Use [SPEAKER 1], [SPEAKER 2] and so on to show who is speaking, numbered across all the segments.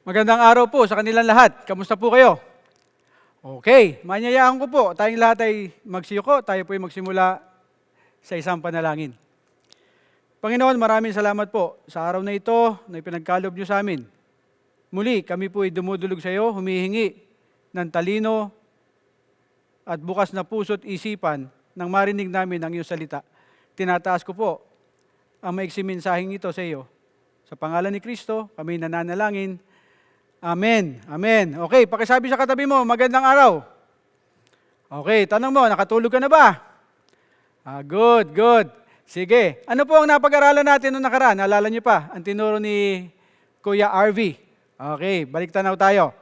[SPEAKER 1] Magandang araw po sa kanilang lahat. Kamusta po kayo? Okay, manyayaan ko po. Tayong lahat ay magsiyuko. Tayo po ay magsimula sa isang panalangin. Panginoon, maraming salamat po sa araw na ito na ipinagkaloob niyo sa amin. Muli, kami po ay dumudulog sa iyo, humihingi ng talino at bukas na puso't isipan nang marinig namin ang iyong salita. Tinataas ko po ang maiksiming mensaheng ito sa iyo. Sa pangalan ni Kristo, kami nananalangin. Amen. Amen. Okay, pakisabi sa katabi mo, magandang araw. Okay, tanong mo, nakatulog ka na ba? Good, good. Sige, ano po ang napag-aralan natin noong nakaraan? Naalala niyo pa, ang tinuro ni Kuya RV. Okay, balik tanaw tayo.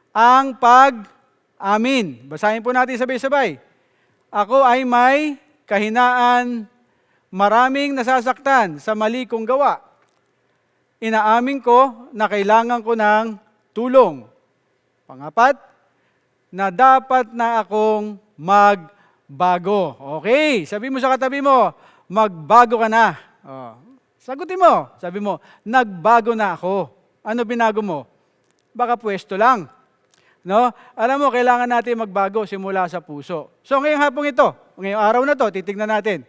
[SPEAKER 1] Ang pag-amin. Basahin po natin sabay-sabay. Ako ay may kahinaan, maraming nasasaktan sa mali kong gawa. Inaamin ko na kailangan ko ng tulong. Pangapat, na dapat na akong magbago. Okay, sabi mo sa katabi mo, magbago ka na. Oh. Sagutin mo, sabi mo, nagbago na ako. Ano binago mo? Baka pwesto lang. No? Alam mo, kailangan natin magbago simula sa puso. So ngayong hapong ito, ngayong araw na to, titignan natin.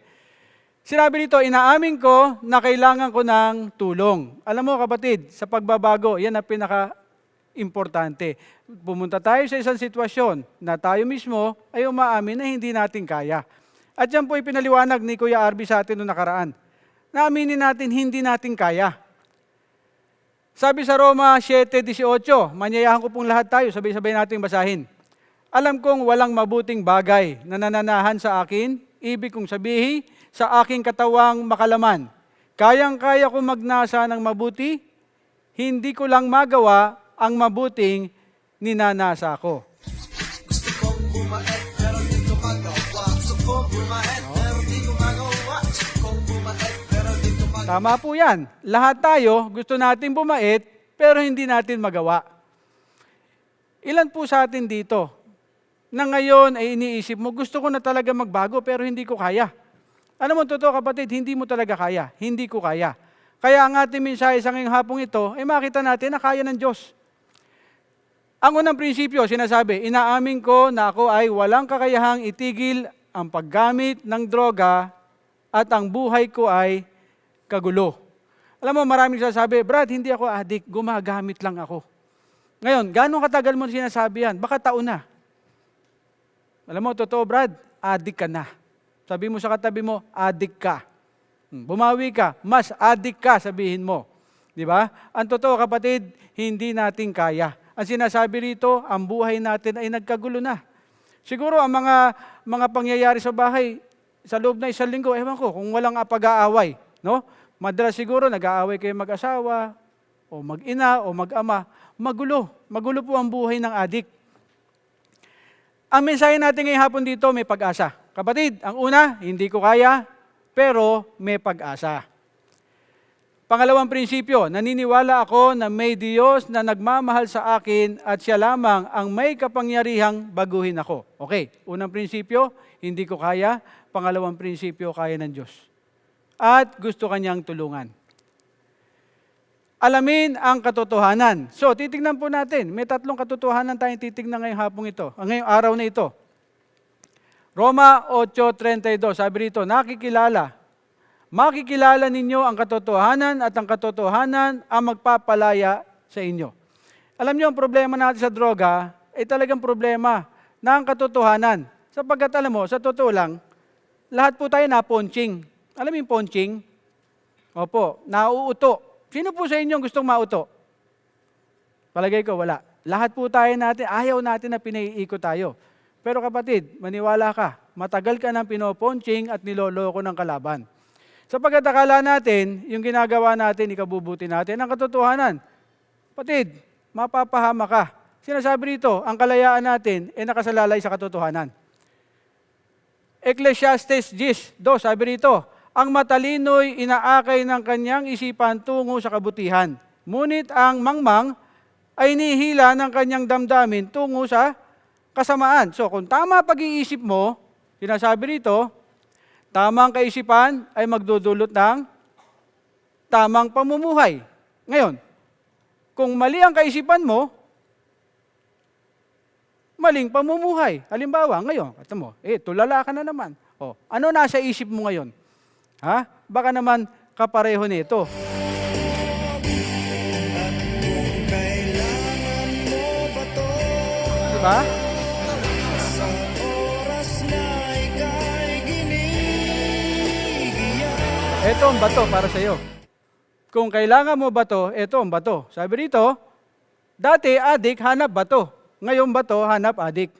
[SPEAKER 1] Sinabi dito, inaamin ko na kailangan ko ng tulong. Alam mo kapatid, sa pagbabago, yan ang pinaka-importante. Pumunta tayo sa isang sitwasyon na tayo mismo ay umaamin na hindi natin kaya. At yan po ipinaliwanag ni Kuya Arby sa atin noong nakaraan. Naaminin natin hindi natin kaya. Sabi sa Roma 7:18, manyayahan ko pong lahat tayo, sabay-sabay natin basahin. Alam kong walang mabuting bagay na nananahan sa akin, ibig kong sabihin, sa aking katawang makalaman. Kayang-kaya ko magnasa ng mabuti, hindi ko lang magawa ang mabuting ninanasa ko.
[SPEAKER 2] Gusto kong bumait, pero di ko magawa. Gusto kong bumait, pero di ko magawa. Gusto kong bumait, pero di ko magawa.
[SPEAKER 1] Tama po yan. Lahat tayo gusto natin bumait, pero hindi natin magawa. Ilan po sa atin dito na ngayon ay iniisip mo, gusto ko na talaga magbago, pero hindi ko kaya. Ano mo, totoo kapatid, hindi mo talaga kaya. Hindi ko kaya. Kaya ang ating mensahe sa ngayong hapong ito, ay makita natin na kaya ng Diyos. Ang unang prinsipyo, sinasabi, inaamin ko na ako ay walang kakayahang itigil ang paggamit ng droga at ang buhay ko ay kagulo. Alam mo, maraming sasabi, Brad, hindi ako addict, gumagamit lang ako. Ngayon, gano'ng katagal mo sinasabi yan? Baka taon na. Alam mo, totoo Brad, addict ka na. Sabi mo sa katabi mo, addict ka. Bumawi ka, mas addict ka, sabihin mo. Di ba? Ang totoo kapatid, hindi natin kaya. Ang sinasabi rito, ang buhay natin ay nagkagulo na. Siguro ang mga pangyayari sa bahay, sa loob na isang linggo, ewan ko, kung walang pag-aaway. No? Madalas siguro nag-aaway kayo mag-asawa, o mag-ina, o mag-ama. Magulo. Magulo po ang buhay ng addict. Ang mensahe natin ngayong hapon dito, may pag-asa. Kapatid, ang una, hindi ko kaya, pero may pag-asa. Pangalawang prinsipyo, naniniwala ako na may Diyos na nagmamahal sa akin at siya lamang ang may kapangyarihang baguhin ako. Okay, unang prinsipyo, hindi ko kaya. Pangalawang prinsipyo, kaya ng Diyos. At gusto kanyang tulungan. Alamin ang katotohanan. So, titignan po natin. May tatlong katotohanan tayong titignan ngayong hapong ito, ngayong araw na ito. Roma 8:32, sabi rito, makikilala ninyo ang katotohanan at ang katotohanan ang magpapalaya sa inyo. Alam niyo, ang problema natin sa droga ay talagang problema ng katotohanan. Sapagkat alam mo, sa totoo lang, lahat po tayo na-ponching. Alam mo yung ponching? Opo, nauuto. Sino po sa inyo gustong mauto? Palagay ko, wala. Lahat po tayo natin, ayaw natin na pinaiikot tayo. Pero kapatid, maniwala ka, matagal ka nang pinoponching at niloloko ng kalaban. Sapagkat akala natin, yung ginagawa natin, ikabubuti natin, ang katotohanan. Kapatid, mapapahama ka. Sinasabi rito, ang kalayaan natin ay nakasalalay sa katotohanan. Ecclesiastes 10:2, sabi rito, ang matalino'y inaakay ng kanyang isipan tungo sa kabutihan. Ngunit ang mangmang ay nihila ng kanyang damdamin tungo sa kasamaan. So kung tama pag-iisip mo, sinasabi rito, tamang kaisipan ay magdudulot ng tamang pamumuhay. Ngayon, Kung mali ang kaisipan mo, maling pamumuhay. Halimbawa, ngayon, kata mo, tulala ka na naman. Ano nasa isip mo ngayon? Ha? Baka naman kapareho nito. Diba? Ito ang bato para sa iyo. Kung kailangan mo bato, ito ang bato. Sabi rito, dati adik, hanap bato. Ngayon bato, hanap adik.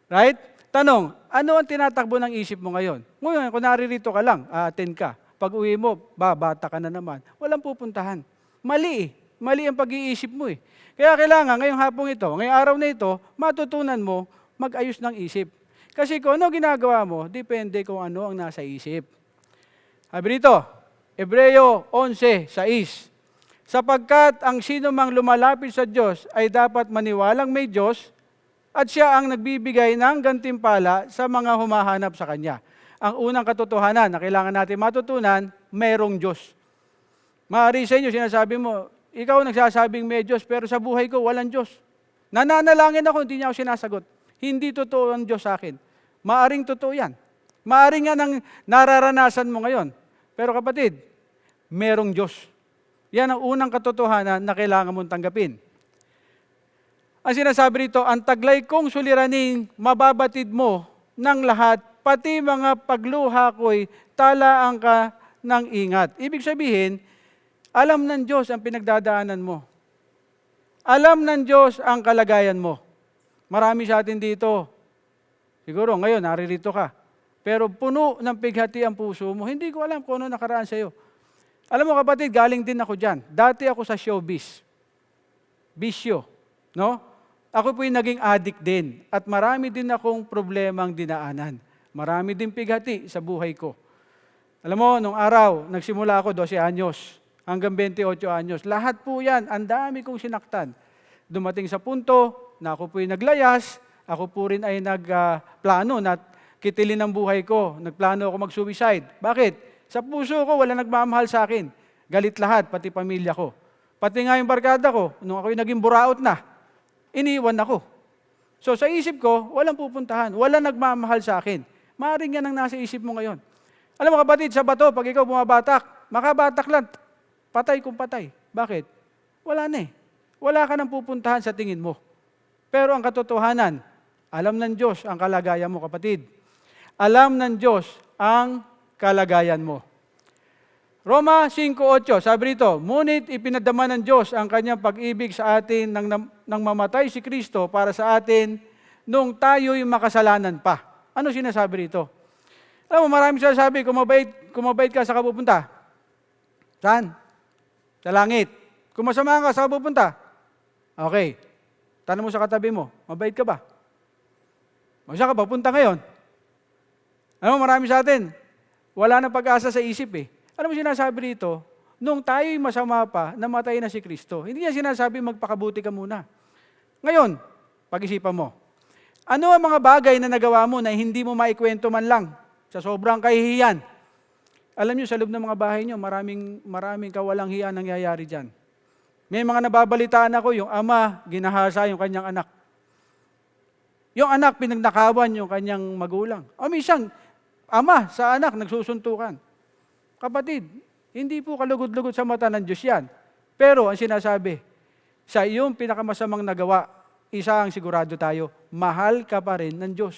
[SPEAKER 1] Right? Tanong, ano ang tinatakbo ng isip mo ngayon? Ngayon, kung naririto ka lang, attend ka. Pag uwi mo, babata ka na naman. Walang pupuntahan. Mali eh. Mali ang pag-iisip mo eh. Kaya kailangan ngayong hapong ito, ngayong araw na ito, matutunan mo mag-ayos ng isip. Kasi kung ano ginagawa mo, depende kung ano ang nasa isip. Sabi rito, Hebreo 11:6, sapagkat ang sino mang lumalapit sa Diyos ay dapat maniwalang may Diyos at siya ang nagbibigay ng gantimpala sa mga humahanap sa Kanya. Ang unang katotohanan na kailangan natin matutunan, mayroong Diyos. Maaari sa inyo, sinasabi mo, ikaw nagsasabing may Diyos, pero sa buhay ko, walang Diyos. Nananalangin ako, hindi niya ako sinasagot. Hindi totoo ang Diyos sa akin. Maaring totoo yan. Maaring yan ang nararanasan mo ngayon. Pero kapatid, merong Diyos. Yan ang unang katotohanan na kailangan mong tanggapin. Ang sinasabi rito, ang taglay kong suliraning mababatid mo ng lahat, pati mga pagluha ko'y talaan ka ng ingat. Ibig sabihin, alam ng Diyos ang pinagdadaanan mo. Alam ng Diyos ang kalagayan mo. Marami sa atin dito. Siguro ngayon, naririto ka. Pero puno ng pighati ang puso mo. Hindi ko alam kung ano nakaraan sa iyo. Alam mo kapatid, galing din ako dyan. Dati ako sa showbiz. Bisyo. No? Ako po'y naging addict din. At marami din akong problemang dinaanan. Marami din pighati sa buhay ko. Alam mo, nung araw, nagsimula ako 12 anyos. Hanggang 28 anyos. Lahat po yan, ang dami kong sinaktan. Dumating sa punto na ako po'y naglayas, ako po rin ay nagplano na kitilin ang buhay ko. Nagplano ako mag-suicide. Bakit? Sa puso ko, wala nagmamahal sa akin. Galit lahat, pati pamilya ko. Pati nga yung barkada ko, nung ako'y naging buraot na, iniwan ako. So sa isip ko, walang pupuntahan. Walang nagmamahal sa akin. Maaaring yan ang nasa isip mo ngayon. Alam mo kapatid, sa bato, pag ikaw bumabatak, makabatak lang, patay kung patay. Bakit? Wala na eh. Wala ka nang pupuntahan sa tingin mo. Pero ang katotohanan, alam ng Diyos ang kalagayan mo, kapatid. Alam ng Diyos ang kalagayan mo. Roma 5:8, sabi rito, ngunit ipinadama ng Diyos ang kanyang pag-ibig sa atin nang mamatay si Kristo para sa atin nung tayo'y makasalanan pa. Ano sinasabi rito? Alam mo, maraming sinasabi, kung mabait ka, saan ka pupunta? Saan? Sa langit. Kung masama ka, saan ka pupunta? Okay. Tanong mo sa katabi mo, mabait ka ba? Saan ka pupunta ngayon? Alam mo, marami sa atin, wala na pag-asa sa isip eh. Alam mo sinasabi rito, nung tayo'y masama pa, namatay na si Kristo. Hindi niya sinasabi magpakabuti ka muna. Ngayon, pag-isipan mo, ano ang mga bagay na nagawa mo na hindi mo maikwento man lang sa sobrang kahihiyan? Alam niyo, sa loob ng mga bahay niyo, maraming kawalang hiya nangyayari dyan. May mga nababalitaan ako, yung ama, ginahasa yung kanyang anak. Yung anak, pinagnakawan yung kanyang magulang. O minsan, ama sa anak, nagsusuntukan. Kapatid, hindi po kalugod-lugod sa mata ng Diyos yan. Pero ang sinasabi, sa iyong pinakamasamang nagawa, isa ang sigurado tayo, mahal ka pa rin ng Diyos.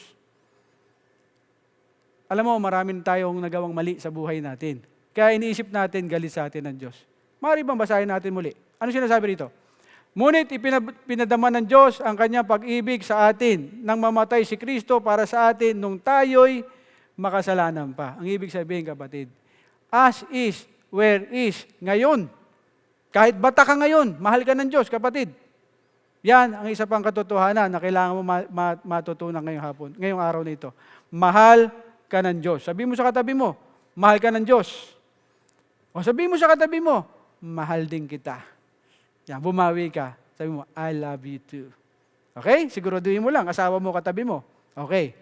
[SPEAKER 1] Alam mo, maraming tayong nagawang mali sa buhay natin. Kaya iniisip natin, galit sa atin ng Diyos. Maaari bang basahin natin muli? Ano sinasabi rito? Ngunit ipinadama ng Diyos ang kanyang pag-ibig sa atin nang mamatay si Kristo para sa atin nung tayo'y makasalanan pa. Ang ibig sabihin, kapatid, as is, where is, ngayon. Kahit bata ka ngayon, mahal ka ng Diyos, kapatid. Yan ang isa pang katotohanan na kailangan mo matutunan ngayong araw na ito. Mahal ka ng Diyos. Sabihin mo sa katabi mo, mahal ka ng Diyos. O sabihin mo sa katabi mo, mahal din kita. Yan, bumawi ka. Sabi mo, I love you too. Okay? Siguraduhin mo lang, asawa mo, katabi mo. Okay.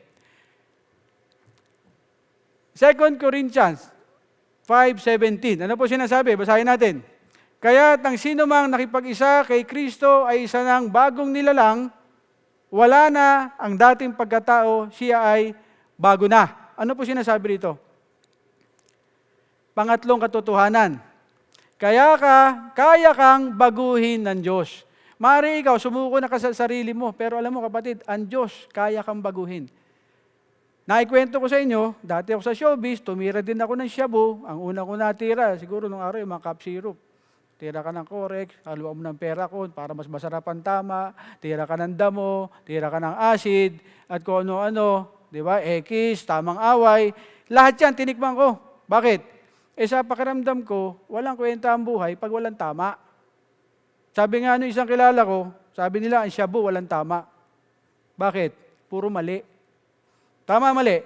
[SPEAKER 1] 2 Corinthians 5:17. Ano po sinasabi? Basahin natin. Kaya ang sino mang nakipag-isa kay Kristo ay isa ng bagong nilalang, wala na ang dating pagkatao, siya ay bago na. Ano po sinasabi rito? Pangatlong katotohanan. Kaya kang baguhin ng Diyos. Maaari ikaw, sumuko na ka sa sarili mo, pero alam mo kapatid, ang Diyos, kaya kang baguhin. Naikwento ko sa inyo, dati ako sa showbiz, tumira din ako ng shabu. Ang una ko natira, siguro nung araw, yung mga cup syrup. Tira ka ng Corex, haluan mo ng pera ko para mas masarap ang tama, tira ka ng damo, tira ka ng acid, at kung ano-ano, di ba? X, tamang away. Lahat yan, tinikman ko. Bakit? Sa pakiramdam ko, walang kwenta ang buhay pag walang tama. Sabi nga nung isang kilala ko, sabi nila, ang shabu, walang tama. Bakit? Puro mali. Tama, mali?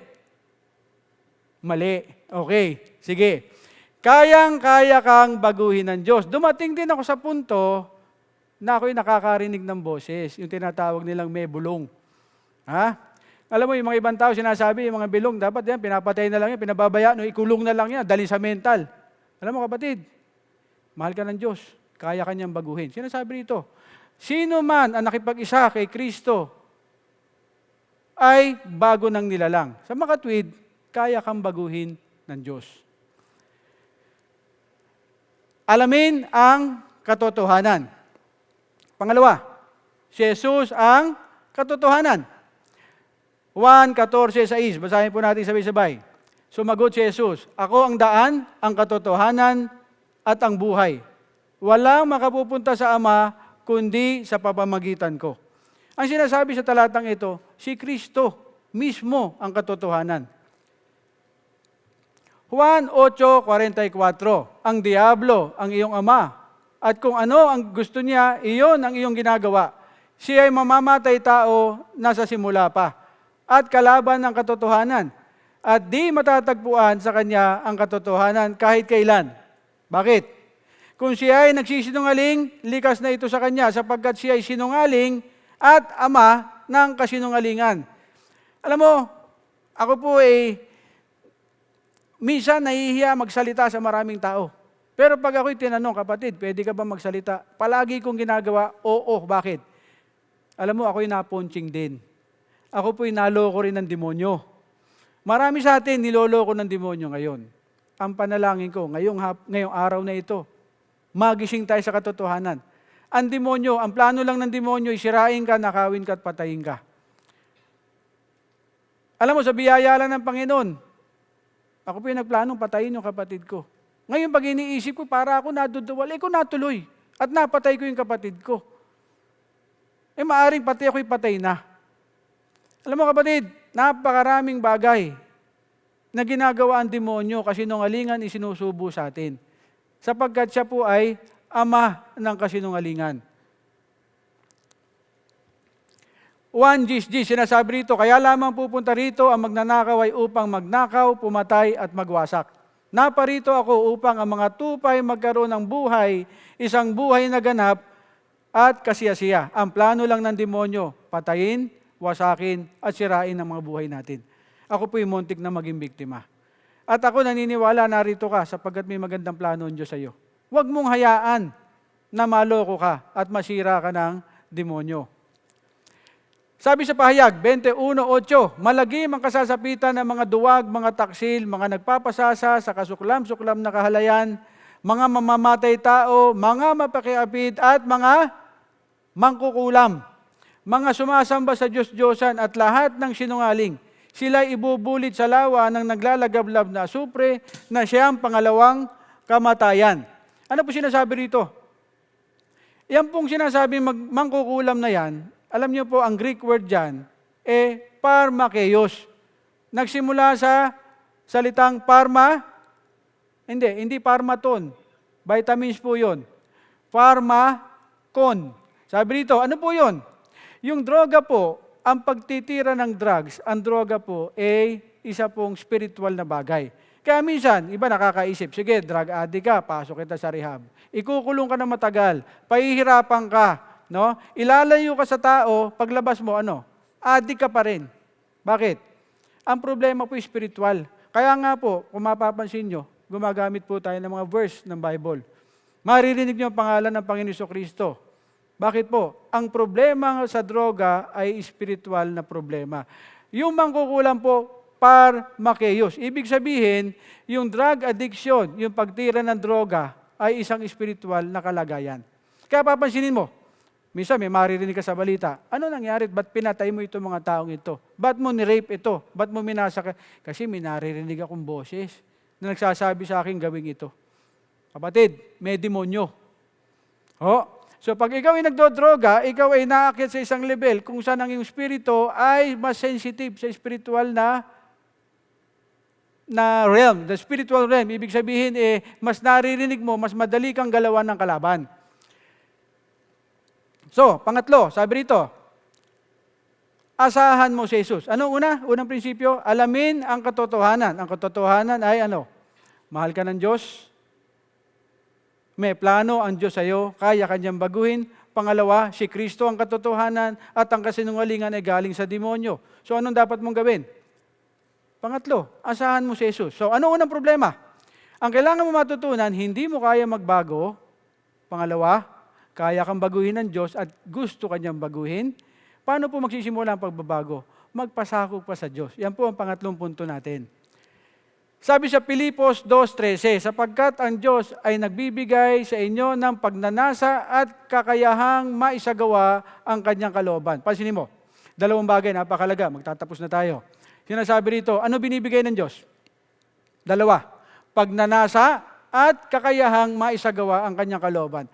[SPEAKER 1] Mali. Okay, sige. Kayang-kaya kang baguhin ng Diyos. Dumating din ako sa punto na ako'y nakakarinig ng boses, yung tinatawag nilang may bulong. Ha? Alam mo, yung mga ibang tao sinasabi, yung mga bilong, dapat yan, pinapatay na lang yan, pinababaya, no, ikulong na lang yan, dali sa mental. Alam mo kapatid, mahal ka ng Diyos, kaya ka niyang baguhin. Sinasabi rito, sino man ang nakipag-isa kay Kristo ay bago ng nilalang. Sa makatwid, kaya kang baguhin ng Diyos. Alamin ang katotohanan. Pangalawa, si Jesus ang katotohanan. 1:14-6, basahin po natin sabay-sabay. Sumagot si Jesus, ako ang daan, ang katotohanan, at ang buhay. Walang makapupunta sa Ama, kundi sa pamamagitan ko. Ang sinasabi sa talatang ito, si Kristo mismo ang katotohanan. Juan 8:44, ang diablo, ang iyong ama, at kung ano ang gusto niya, iyon ang iyong ginagawa. Siya ay mamamatay tao na sa simula pa, at kalaban ng katotohanan, at di matatagpuan sa kanya ang katotohanan kahit kailan. Bakit? Kung siya ay nagsisinungaling, likas na ito sa kanya, sapagkat siya ay sinungaling at ama ng kasinungalingan. Alam mo, ako po minsan nahihiya magsalita sa maraming tao. Pero pag ako'y tinanong, kapatid, pwede ka ba magsalita? Palagi kong ginagawa, oo. Bakit? Alam mo, ako'y naponching din. Ako po'y naloko rin ng demonyo. Marami sa atin niloloko ng demonyo ngayon. Ang panalangin ko, ngayong araw na ito, magising tayo sa katotohanan. Ang demonyo, ang plano lang ng demonyo, isirain ka, nakawin ka at patayin ka. Alam mo, sa biyaya lang ng Panginoon, ako po yung nagplanong patayin yung kapatid ko. Ngayon, pag iniisip ko, para ako naduduwal, ko natuloy. At napatay ko yung kapatid ko. Maaring pati ako'y patay na. Alam mo kapatid, napakaraming bagay na ginagawa ang demonyo kasi kasinungalingan isinusubo sa atin. Sapagkat siya po ay ama ng kasinungalingan. 1:10, sinasabi rito, kaya lamang pupunta rito ang magnanakaw ay upang magnakaw, pumatay at magwasak. Naparito ako upang ang mga tupay magkaroon ng buhay, isang buhay na ganap at kasiyasiya. Ang plano lang ng demonyo, patayin, wasakin at sirain ang mga buhay natin. Ako po'y muntik na maging biktima. At ako naniniwala narito ka sapagkat may magandang plano ng Diyos sa iyo. Huwag mong hayaan na maloko ka at masira ka ng demonyo. Sabi sa pahayag, 21:8, malagim ang kasasapitan ng mga duwag, mga taksil, mga nagpapasasa sa kasuklam-suklam na kahalayan, mga mamamatay tao, mga mapakiapid at mga mangkukulam, mga sumasamba sa Diyos-Diyosan at lahat ng sinungaling. Sila ibubulit sa lawa ng naglalagablab na asupre na siyang pangalawang kamatayan. Ano po sinasabi rito? Yan pong sinasabing mangkukulam na yan, alam niyo po, ang Greek word dyan, pharmakeios. Nagsimula sa salitang pharma, hindi pharmaton. Vitamins po yun. Pharmakon. Sabi rito, ano po yun? Yung droga po, ang pagtitira ng drugs, ang droga po, isa pong spiritual na bagay. Kaya minsan, iba nakakaisip, sige, drug addict ka, pasok kita sa rehab. Ikukulong ka na matagal, pahihirapan ka, no? Ilalayo ka sa tao, paglabas mo, addict ka pa rin. Bakit? Ang problema po spiritual. Kaya nga po, kung mapapansin nyo, gumagamit po tayo ng mga verse ng Bible. Maririnig niyo ang pangalan ng Panginoon Jesucristo. Bakit po? Ang problema sa droga ay espiritual na problema. Yung mangkukulam po, parmakeyos. Ibig sabihin, yung drug addiction, yung pagtira ng droga, ay isang espiritual na kalagayan. Kaya papansinin mo, minsan may maririnig ka sa balita, ano nangyari? Ba't pinatay mo itong mga taong ito? Ba't mo ni-rape ito? Ba't mo minasa? Kasi may naririnig akong boses na nagsasabi sa akin gawin ito. Kapatid, may demonyo. So pag ikaw ay nagdodroga, ikaw ay naakyat sa isang level kung saan ang iyong spirito ay mas sensitive sa spiritual na realm, the spiritual realm. Ibig sabihin, mas naririnig mo, mas madali kang galawan ng kalaban. So, pangatlo, sabi rito, asahan mo si Jesus. Ano una? Unang prinsipyo, alamin ang katotohanan. Ang katotohanan ay ano? Mahal ka ng Diyos, may plano ang Diyos sa iyo, kaya kanyang baguhin. Pangalawa, si Kristo ang katotohanan at ang kasinungalingan ay galing sa demonyo. So anong dapat mong gawin? Pangatlo, asahan mo si Jesus. So ano unang problema? Ang kailangan mo matutunan, hindi mo kaya magbago. Pangalawa, kaya kang baguhin ng Diyos at gusto kanyang baguhin. Paano po magsisimula ang pagbabago? Magpasakop pa sa Diyos. Yan po ang pangatlong punto natin. Sabi sa Filipos 2:13, sapagkat ang Diyos ay nagbibigay sa inyo ng pagnanasa at kakayahang maisagawa ang kanyang kalooban. Pansinin mo, dalawang bagay, napakalaga, magtatapos na tayo. Sinasabi rito, ano binibigay ng Diyos? Dalawa, pagnanasa at kakayahang maisagawa ang kanyang kalooban.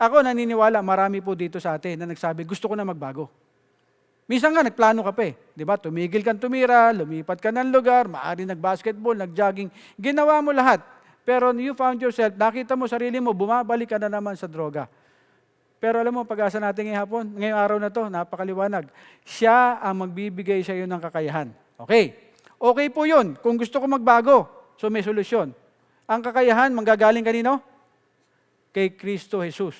[SPEAKER 1] Ako naniniwala, marami po dito sa atin na nagsabi, gusto ko na magbago. Minsan nga, nagplano ka pa eh. Di ba? Tumigil kang tumira, lumipat ka ng lugar, maaari nag-basketball, nag-jogging. Ginawa mo lahat. Pero you found yourself, nakita mo sarili mo, bumabalik ka na naman sa droga. Pero alam mo, pag-asa natin ngayong araw na to, napakaliwanag. Siya ang magbibigay sa iyo ng kakayahan. Okay. Okay po yun. Kung gusto ko magbago, so may solusyon. Ang kakayahan, manggagaling kanino? Kay Kristo Jesus.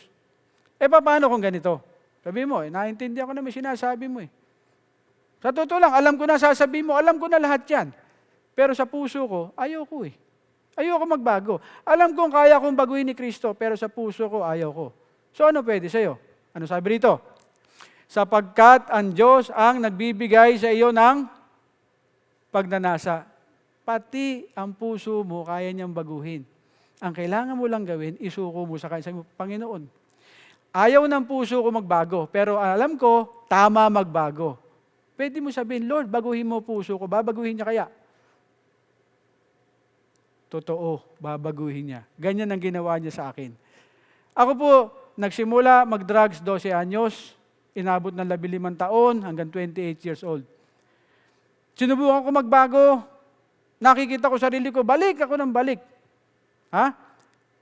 [SPEAKER 1] Paano kung ganito? Sabi mo, naintindihan ko na may sinasabi mo eh. Sa totoo lang, alam ko na sasabihin mo, alam ko na lahat yan. Pero sa puso ko, ayoko eh. Ayoko magbago. Alam kong kaya kong baguhin ni Kristo, pero sa puso ko, ayaw ko. So ano pwede sa'yo? Ano sabi rito? Sapagkat ang Diyos ang nagbibigay sa iyo ng pagnanasa. Pati ang puso mo, kaya niyang baguhin. Ang kailangan mo lang gawin, isuko mo sa kanya. Sabi mo, Panginoon, ayaw ng puso ko magbago, pero alam ko, tama magbago. Pwede mo sabihin, Lord, baguhin mo puso ko. Babaguhin niya kaya? Totoo, babaguhin niya. Ganyan ang ginawa niya sa akin. Ako po, nagsimula mag-drugs 12 anyos, inabot ng 15 taon hanggang 28 years old. Sinubukan ko magbago, nakikita ko sarili ko, balik ako ng balik.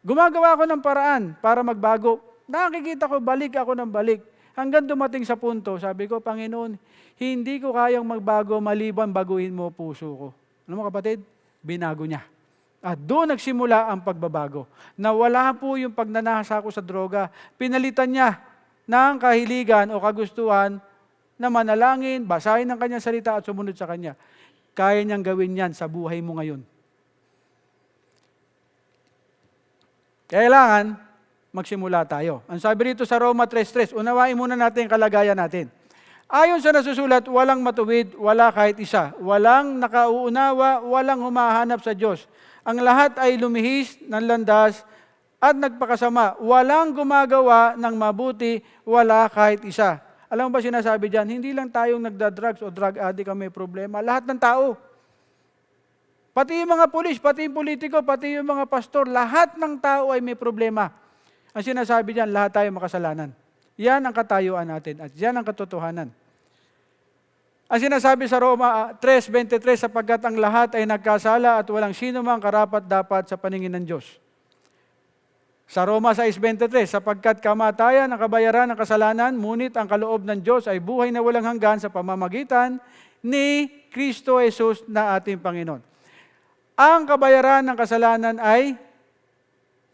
[SPEAKER 1] Gumagawa ako ng paraan para magbago. Nakikita ko, balik ako ng balik. Hanggang dumating sa punto, sabi ko, Panginoon, hindi ko kayang magbago maliban baguhin mo puso ko. Ano mo kapatid? Binago niya. At doon nagsimula ang pagbabago. Nawala po yung pagnanasa ko sa droga. Pinalitan niya ng kahiligan o kagustuhan na manalangin, basahin ang kanyang salita at sumunod sa kanya. Kaya niyang gawin yan sa buhay mo ngayon. Kailangan magsimula tayo. Ang sabi rito sa Roma 3:3, unawain muna natin ang kalagayan natin. Ayon sa nasusulat, walang matuwid, wala kahit isa. Walang nakauunawa, walang humahanap sa Diyos. Ang lahat ay lumihis ng landas at nagpakasama. Walang gumagawa ng mabuti, wala kahit isa. Alam mo ba sinasabi dyan? Hindi lang tayong nagda-drugs o drug addict ang may problema. Lahat ng tao. Pati yung mga pulis, pati yung politiko, pati yung mga pastor, lahat ng tao ay may problema. Ang sinasabi dyan, lahat tayo makasalanan. Yan ang katayuan natin at yan ang katotohanan. Ang sinasabi sa Roma 3:23, sapagkat ang lahat ay nagkasala at walang sino mang karapat-dapat sa paningin ng Diyos. Sa Roma 6:23, sapagkat kamatayan ang kabayaran ng kasalanan, ngunit ang kaloob ng Diyos ay buhay na walang hanggan sa pamamagitan ni Kristo Jesus na ating Panginoon. Ang kabayaran ng kasalanan ay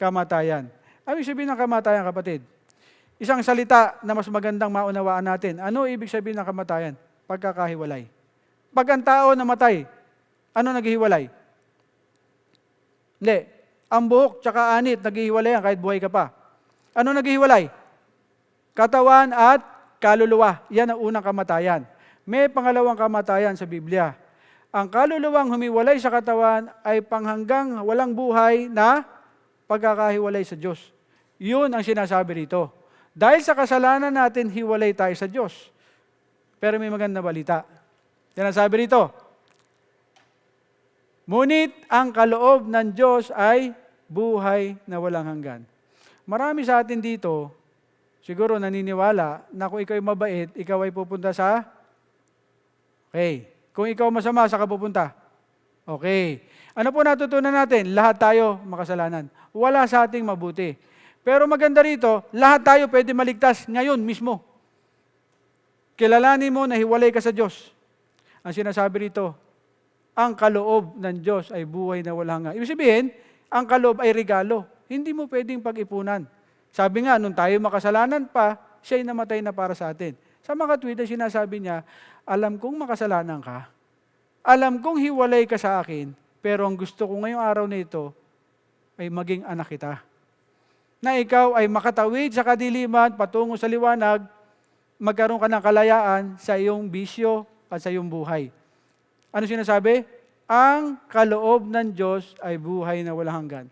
[SPEAKER 1] kamatayan. Ano ibig sabihin ng kamatayan, kapatid? Isang salita na mas magandang maunawaan natin. Ano ibig sabihin ng kamatayan? Pagkakahiwalay. Pag ang tao namatay, ano naghihiwalay? Hindi. Ang buhok tsaka anit, naghihiwalay yan kahit buhay ka pa. Ano naghihiwalay? Katawan at kaluluwa. Yan ang unang kamatayan. May pangalawang kamatayan sa Biblia. Ang kaluluwang humiwalay sa katawan ay panghanggang walang buhay na pagkakahiwalay sa Diyos. Yun ang sinasabi rito. Dahil sa kasalanan natin, hiwalay tayo sa Diyos. Pero may magandang balita. Yan ang sabi rito. Ngunit ang kaloob ng Diyos ay buhay na walang hanggan. Marami sa atin dito, siguro naniniwala na kung ikaw ay mabait, ikaw ay pupunta sa... Okay. Kung ikaw masama, saan ka pupunta? Okay. Ano po natutunan natin? Lahat tayo makasalanan. Wala sa ating mabuti. Pero maganda rito, lahat tayo pwede maligtas ngayon mismo. Kilalanin mo na hiwalay ka sa Diyos. Ang sinasabi rito, ang kaloob ng Diyos ay buhay na walang hanggan. Ibig sabihin, ang kaloob ay regalo. Hindi mo pwedeng pag-ipunan. Sabi nga, nung tayo makasalanan pa, siya'y namatay na para sa atin. Sa mga tweet, sinasabi niya, alam kong makasalanan ka, alam kong hiwalay ka sa akin, pero ang gusto ko ngayong araw na ito ay maging anak kita. Na ikaw ay makatawid sa kadiliman, patungo sa liwanag, magkaroon ka ng kalayaan sa iyong bisyo at sa iyong buhay. Ano sinasabi? Ang kaloob ng Diyos ay buhay na walang hanggan.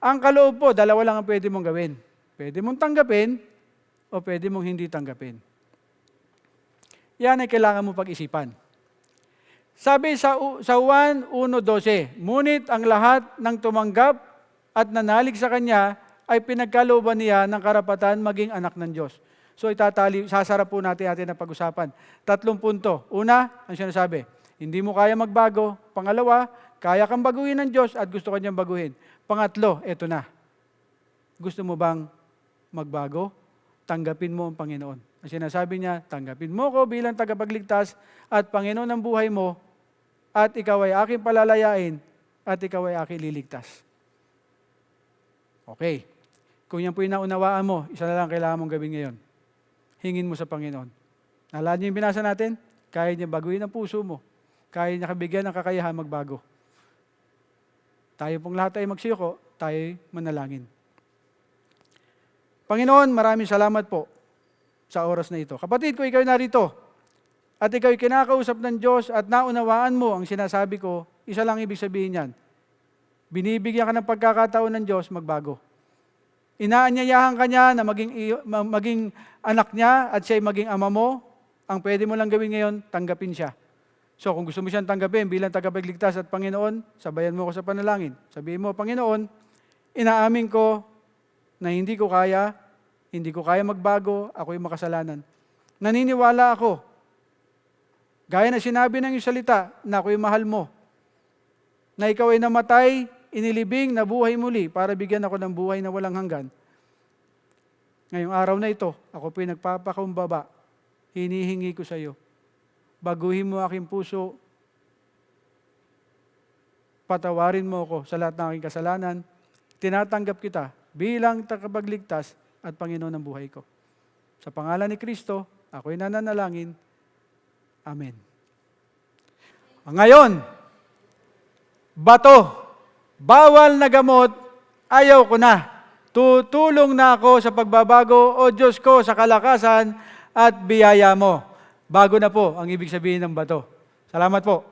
[SPEAKER 1] Ang kaloob po, dalawa lang ang pwede mong gawin. Pwede mong tanggapin o pwede mong hindi tanggapin. Yan ay kailangan mo pag-isipan. Sabi sa Juan 1:12, ngunit ang lahat ng tumanggap at nanalig sa Kanya ay pinagkalooban niya ng karapatan maging anak ng Diyos. So sasarap po natin na pag-usapan. 3 punto. Una, ang sinasabi, hindi mo kaya magbago. Pangalawa, kaya kang baguhin ng Diyos at gusto Kanyang baguhin. Pangatlo, eto na. Gusto mo bang magbago? Tanggapin mo ang Panginoon. Ang sinasabi niya, tanggapin mo ko bilang tagapagligtas at Panginoon ng buhay mo at ikaw ay aking palalayain at ikaw ay aking liligtas. Okay. Kung yan po yung naunawaan mo, isa na lang kailangan mong gawin ngayon. Hingin mo sa Panginoon. Naalala niyo yung binasa natin? Kaya niya baguhin ang puso mo. Kaya niya kabigyan ng kakayahan magbago. Tayo pong lahat ay magsiyoko, tayo manalangin. Panginoon, maraming salamat po sa oras na ito. Kapatid ko, ikaw narito at ikaw kinakausap ng Diyos at naunawaan mo ang sinasabi ko, isa lang ibig sabihin yan. Binibigyan ka ng pagkakataon ng Diyos magbago. Inaanyayahan ka niya na maging anak niya at siya'y maging ama mo. Ang pwede mo lang gawin ngayon, tanggapin siya. So kung gusto mo siyang tanggapin bilang tagapagligtas at Panginoon, sabayan mo ko sa panalangin. Sabihin mo, Panginoon, inaamin ko na hindi ko kaya magbago, ako'y makasalanan. Naniniwala ako, gaya na sinabi ng iyong salita, na ako'y mahal mo, na ikaw ay namatay, inilibing, nabuhay muli, para bigyan ako ng buhay na walang hanggan. Ngayong araw na ito, ako po'y nagpapakumbaba, hinihingi ko sa iyo, baguhin mo aking puso, patawarin mo ako sa lahat ng aking kasalanan, tinatanggap kita bilang tagapagligtas at Panginoon ng buhay ko. Sa pangalan ni Kristo, ako'y nananalangin. Amen. Ngayon, bato, bawal na gamot, ayaw ko na. Tutulong na ako sa pagbabago, O Diyos ko, sa kalakasan at biyaya mo. Bago na po ang ibig sabihin ng bato. Salamat po.